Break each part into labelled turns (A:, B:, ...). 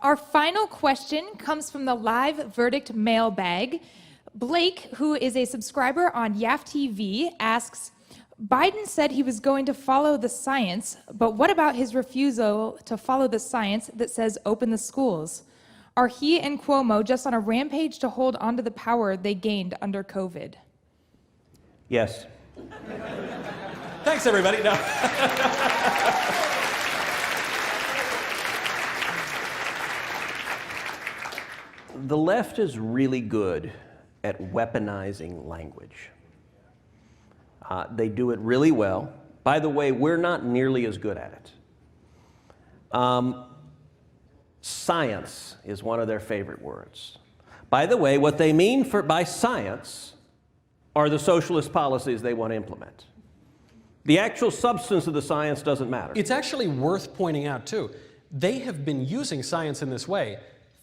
A: Our final question comes from the live verdict mailbag. Blake, who is a subscriber on YAF TV, asks, Biden said he was going to follow the science, but what about his refusal to follow the science that says open the schools? Are he and Cuomo just on a rampage to hold onto the power they gained under COVID?
B: Yes.
C: Thanks, everybody. No.
B: The left is really good at weaponizing language. They do it really well. By the way, we're not nearly as good at it. Science is one of their favorite words. By the way, what they mean by science are the socialist policies they want to implement. The actual substance of the science doesn't matter.
C: It's actually worth pointing out, too, they have been using science in this way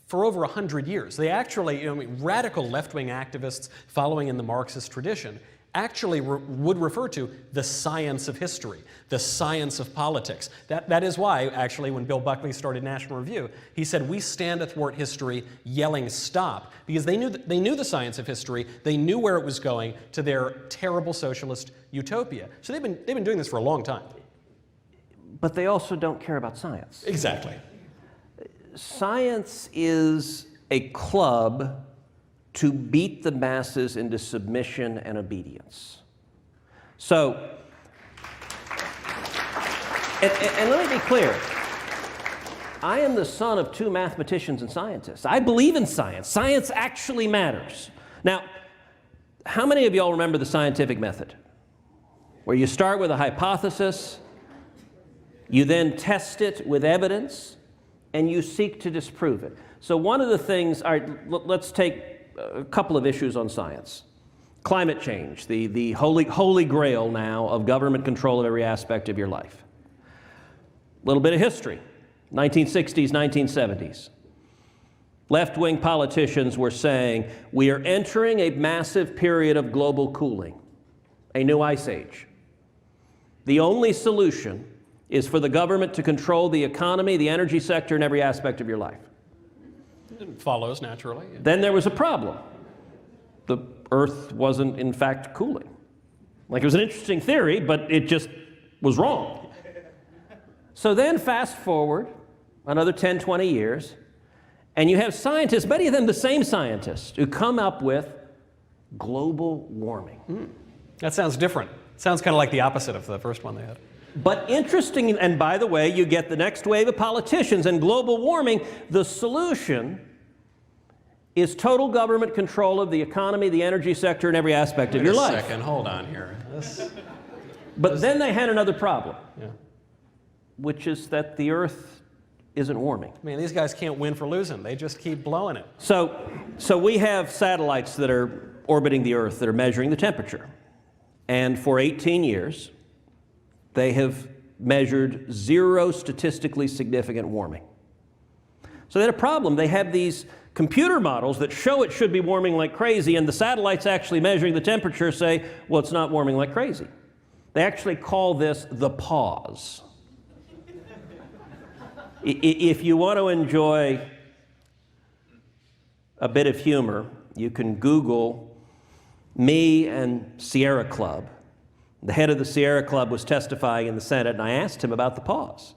C: for over 100 years. They actually, radical left-wing activists following in the Marxist tradition actually would refer to the science of history, the science of politics. That is why, actually, when Bill Buckley started National Review, he said, we stand athwart history yelling stop, because they knew the science of history, they knew where it was going to their terrible socialist utopia. So they've been doing this for a long time.
B: But they also don't care about science.
C: Exactly.
B: Science is a club to beat the masses into submission and obedience. So, and let me be clear, I am the son of two mathematicians and scientists. I believe in science. Science actually matters. Now, how many of y'all remember the scientific method? Where you start with a hypothesis, you then test it with evidence, and you seek to disprove it. So one of the things, all right, let's take a couple of issues on science. Climate change, the holy grail now of government control of every aspect of your life. A little bit of history, 1960s, 1970s. Left-wing politicians were saying, we are entering a massive period of global cooling, a new ice age. The only solution is for the government to control the economy, the energy sector, and every aspect of your life.
C: It follows naturally.
B: Then there was a problem. The Earth wasn't, in fact, cooling. Like, it was an interesting theory, but it just was wrong. So then fast forward another 10, 20 years, and you have scientists, many of them the same scientists, who come up with global warming.
C: That sounds different. Sounds kind of like the opposite of the first one they had.
B: But interesting, and by the way, you get the next wave of politicians and global warming. The solution is total government control of the economy, the energy sector, and every aspect of your life.
C: Wait a second, hold on here.
B: But then they had another problem, which is that the Earth isn't warming.
C: I mean, these guys can't win for losing. They just keep blowing it.
B: So we have satellites that are orbiting the Earth that are measuring the temperature. And for 18 years, they have measured zero statistically significant warming. So they had a problem. They have these computer models that show it should be warming like crazy, and the satellites actually measuring the temperature say, well, it's not warming like crazy. They actually call this the pause. If you want to enjoy a bit of humor, you can Google me and Sierra Club. The head of the Sierra Club was testifying in the Senate, and I asked him about the pause.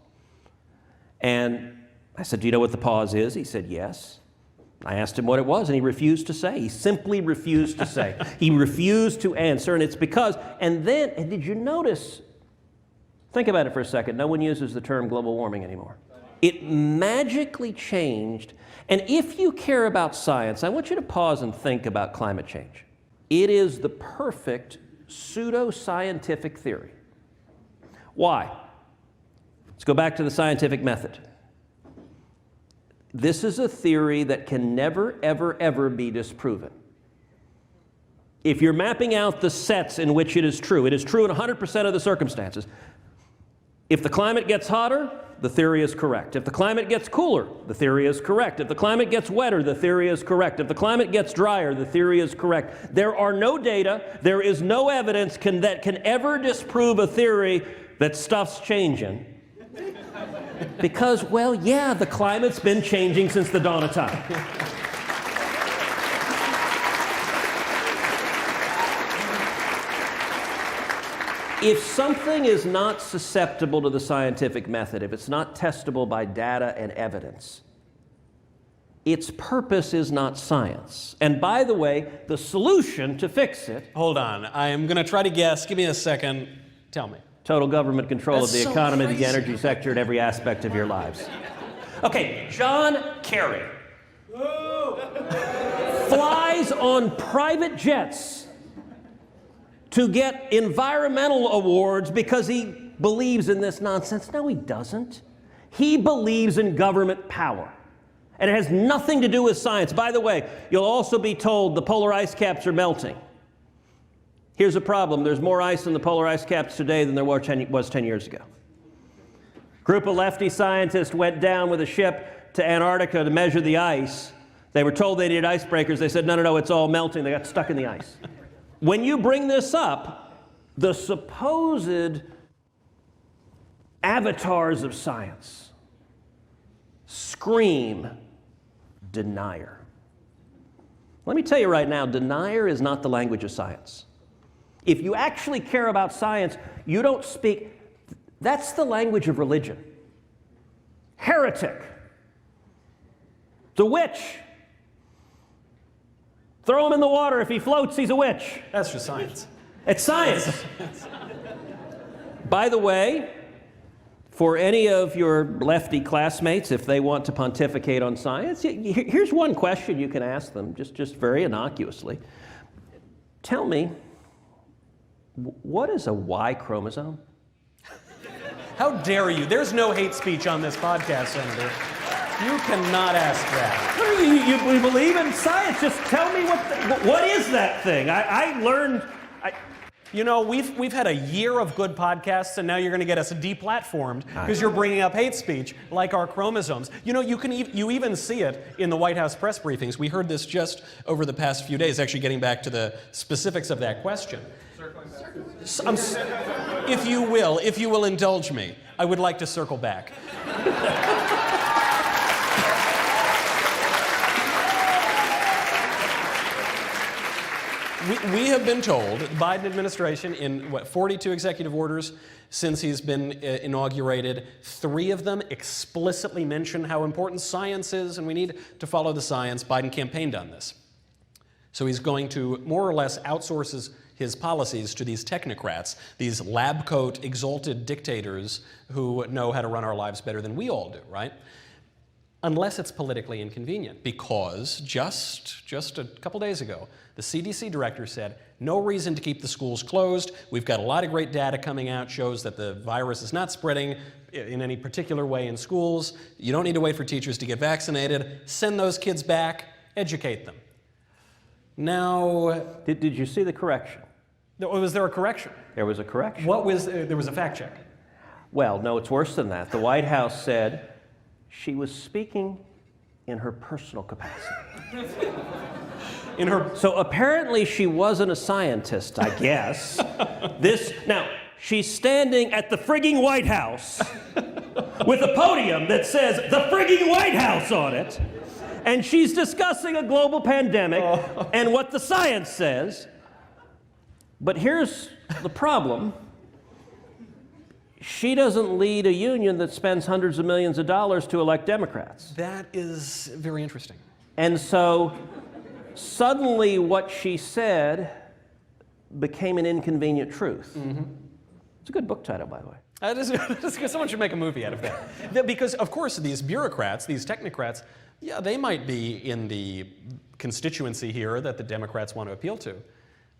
B: And I said, do you know what the pause is? He said, yes. I asked him what it was, and he refused to say. He simply refused to say. He refused to answer, and it's because, and did you notice, think about it for a second, no one uses the term global warming anymore. It magically changed, and if you care about science, I want you to pause and think about climate change. It is the perfect pseudo-scientific theory. Why? Let's go back to the scientific method. This is a theory that can never, ever, ever be disproven. If you're mapping out the sets in which it is true in 100% of the circumstances. If the climate gets hotter, the theory is correct. If the climate gets cooler, the theory is correct. If the climate gets wetter, the theory is correct. If the climate gets drier, the theory is correct. There are no data, there is no evidence that can ever disprove a theory that stuff's changing. Because, well, yeah, the climate's been changing since the dawn of time. If something is not susceptible to the scientific method, if it's not testable by data and evidence, its purpose is not science. And by the way, the solution to fix it...
C: Hold on. I am going to try to guess. Give me a second. Tell me.
B: Total government control of the
C: so
B: economy,
C: crazy.
B: the energy sector, and every aspect of your lives. Okay, John Kerry flies on private jets to get environmental awards because he believes in this nonsense. No, he doesn't. He believes in government power. And it has nothing to do with science. By the way, you'll also be told the polar ice caps are melting. Here's a problem. There's more ice in the polar ice caps today than there was 10 years ago. Group of lefty scientists went down with a ship to Antarctica to measure the ice. They were told they needed icebreakers. They said, no, it's all melting. They got stuck in the ice. When you bring this up, the supposed avatars of science scream denier. Let me tell you right now, denier is not the language of science. If you actually care about science, you don't speak, that's the language of religion. Heretic. The witch. Throw him in the water. If he floats, he's a witch.
C: That's just science.
B: It's science. By the way, for any of your lefty classmates, if they want to pontificate on science, here's one question you can ask them, just very innocuously. Tell me, what is a Y chromosome?
C: How dare you? There's no hate speech on this podcast, Senator. You cannot ask that.
B: You believe in science. Just tell me what is that thing? I learned...
C: You know, we've had a year of good podcasts, and now you're going to get us deplatformed because you're bringing up hate speech like our chromosomes. You know, you even see it in the White House press briefings. We heard this just over the past few days, actually getting back to the specifics of that question. If you will indulge me, I would like to circle back. We have been told, the Biden administration, in 42 executive orders since he's been inaugurated, 3 of them explicitly mention how important science is and we need to follow the science. Biden campaigned on this. So he's going to more or less outsource his policies to these technocrats, these lab coat exalted dictators who know how to run our lives better than we all do, right? Unless it's politically inconvenient, because just a couple days ago, the CDC director said, no reason to keep the schools closed. We've got a lot of great data coming out, shows that the virus is not spreading in any particular way in schools. You don't need to wait for teachers to get vaccinated. Send those kids back, educate them. Now...
B: Did you see the correction?
C: Was there a correction?
B: There was a correction.
C: There was a fact check.
B: Well, no, it's worse than that. The White House said she was speaking in her personal capacity. So apparently she wasn't a scientist, I guess. Now, she's standing at the frigging White House with a podium that says the frigging White House on it, and she's discussing a global pandemic and what the science says. But here's the problem. She doesn't lead a union that spends hundreds of millions of dollars to elect Democrats.
C: That is very interesting.
B: And so suddenly what she said became an inconvenient truth. Mm-hmm. It's a good book title, by the way.
C: That is, someone should make a movie out of that. Because, of course, these bureaucrats, these technocrats, yeah, they might be in the constituency here that the Democrats want to appeal to.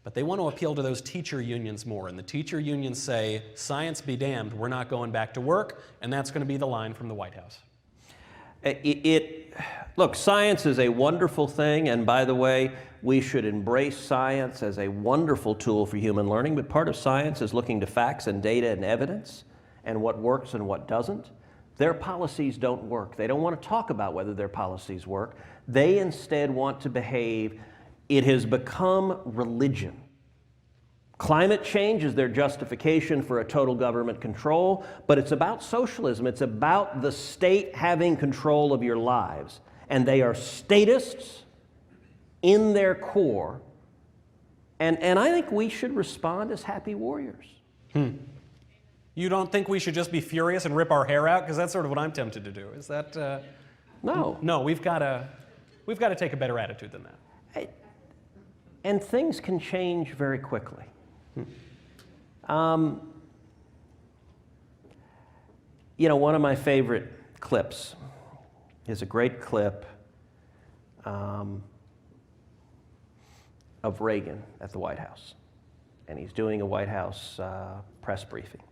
C: But they want to appeal to those teacher unions more. And the teacher unions say, science be damned, we're not going back to work. And that's going to be the line from the White House. Look,
B: science is a wonderful thing. And by the way, we should embrace science as a wonderful tool for human learning. But part of science is looking to facts and data and evidence and what works and what doesn't. Their policies don't work. They don't want to talk about whether their policies work. They instead want to behave. It has become religion. Climate change is their justification for a total government control, but it's about socialism. It's about the state having control of your lives. And they are statists in their core. And I think we should respond as happy warriors.
C: You don't think we should just be furious and rip our hair out? Because that's sort of what I'm tempted to do. Is that...
B: No.
C: No, we've got to take a better attitude than that.
B: And things can change very quickly. You know, one of my favorite clips is a great clip of Reagan at the White House. And he's doing a White House press briefing.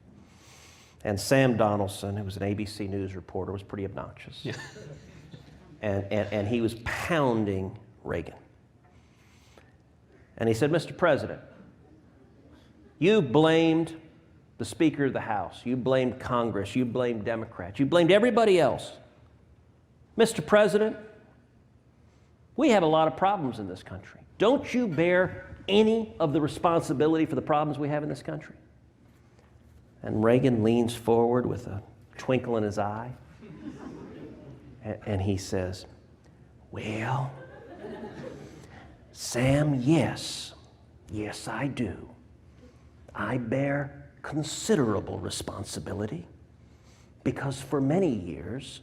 B: And Sam Donaldson, who was an ABC News reporter, was pretty obnoxious. Yeah. And he was pounding Reagan. And he said, Mr. President, you blamed the Speaker of the House. You blamed Congress. You blamed Democrats. You blamed everybody else. Mr. President, we have a lot of problems in this country. Don't you bear any of the responsibility for the problems we have in this country? And Reagan leans forward with a twinkle in his eye. And he says, well, Sam, yes, I do. I bear considerable responsibility because for many years,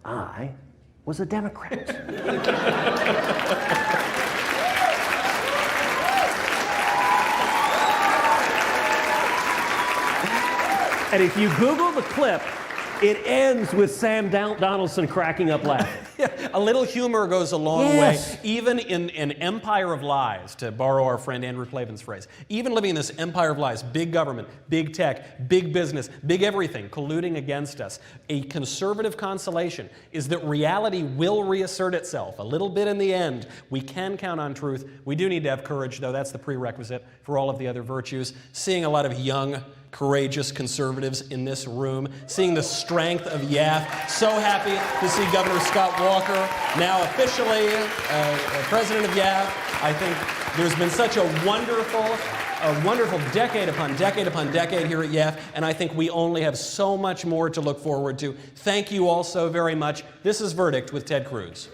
B: I was a Democrat. And if you Google the clip, it ends with Sam Donaldson cracking up laughing.
C: Yeah, a little humor goes a long way, even in an empire of lies, to borrow our friend Andrew Klavan's phrase. Even living in this empire of lies, big government, big tech, big business, big everything colluding against us, a conservative consolation is that reality will reassert itself a little bit in the end. We can count on truth. We do need to have courage, though. That's the prerequisite for all of the other virtues. Seeing a lot of young, courageous conservatives in this room, seeing the strength of YAF. So happy to see Governor Scott Walker now officially president of YAF. I think there's been such a wonderful decade upon decade upon decade here at YAF, and I think we only have so much more to look forward to. Thank you all so very much. This is Verdict with Ted Cruz.